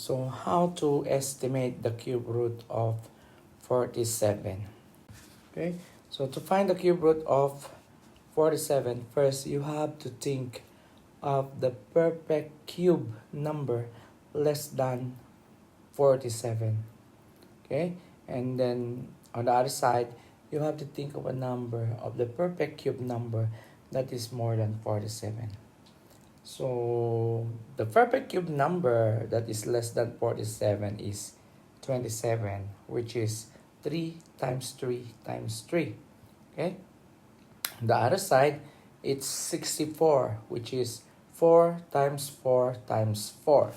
So how to estimate the cube root of 47? Okay, so to find the cube root of 47, first you have to think of the perfect cube number less than 47. Okay, and then on the other side, you have to think of a number of the perfect cube number that is more than 47. So the perfect cube number that is less than 47 is 27, which is 3 times 3 times 3. Okay. The other side, it's 64, which is 4 times 4 times 4.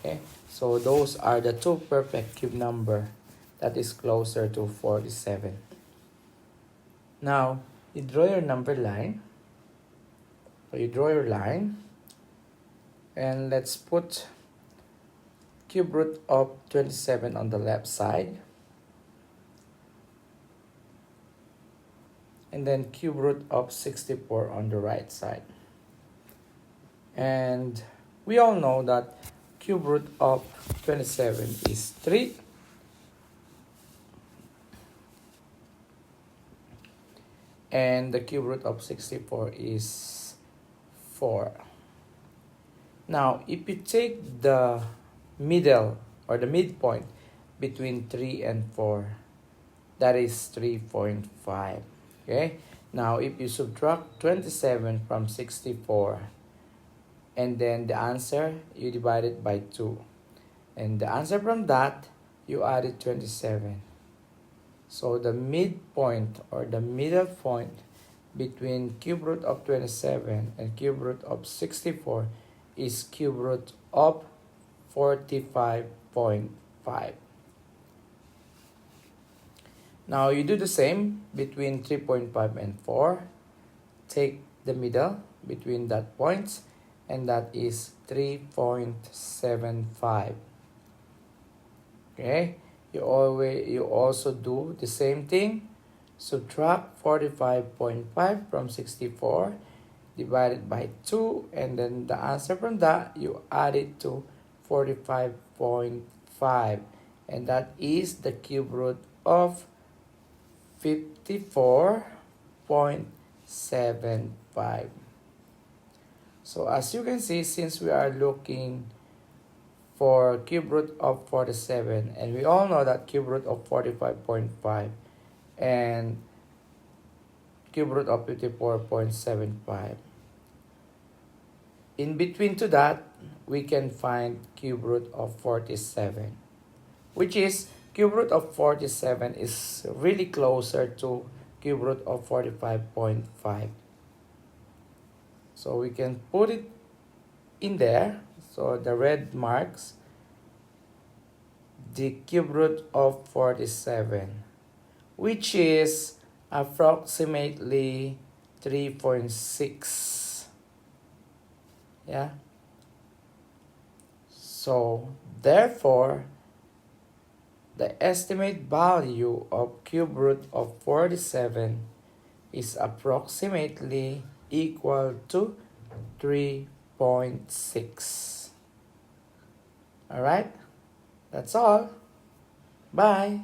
Okay. So those are the two perfect cube number that is closer to 47. Now, you draw your number line. So you draw your line. And let's put cube root of 27 on the left side. And then cube root of 64 on the right side. And we all know that cube root of 27 is 3. And the cube root of 64 is 4. Now, if you take the middle or the midpoint between 3 and 4, that is 3.5. Okay? Now, if you subtract 27 from 64, and then the answer, you divide it by 2. And the answer from that, you added 27. So the midpoint or the middle point between cube root of 27 and cube root of 64 is cube root of 45.5. Now you do the same between 3.5 and 4. Take the middle between that points, and that is 3.75. Okay, you also do the same thing. Subtract 45.5 from 64, divided by 2, and then the answer from that, you add it to 45.5, and that is the cube root of 54.75. So as you can see, since we are looking for cube root of 47, and we all know that cube root of 45.5 and cube root of 54.75. In between to that, we can find cube root of 47, which is cube root of 47 is really closer to cube root of 45.5. So we can put it in there. So the red marks the cube root of 47, which is approximately 3.6. Yeah. So therefore, the estimate value of cube root of 47 is approximately equal to 3.6. All right, that's all. Bye.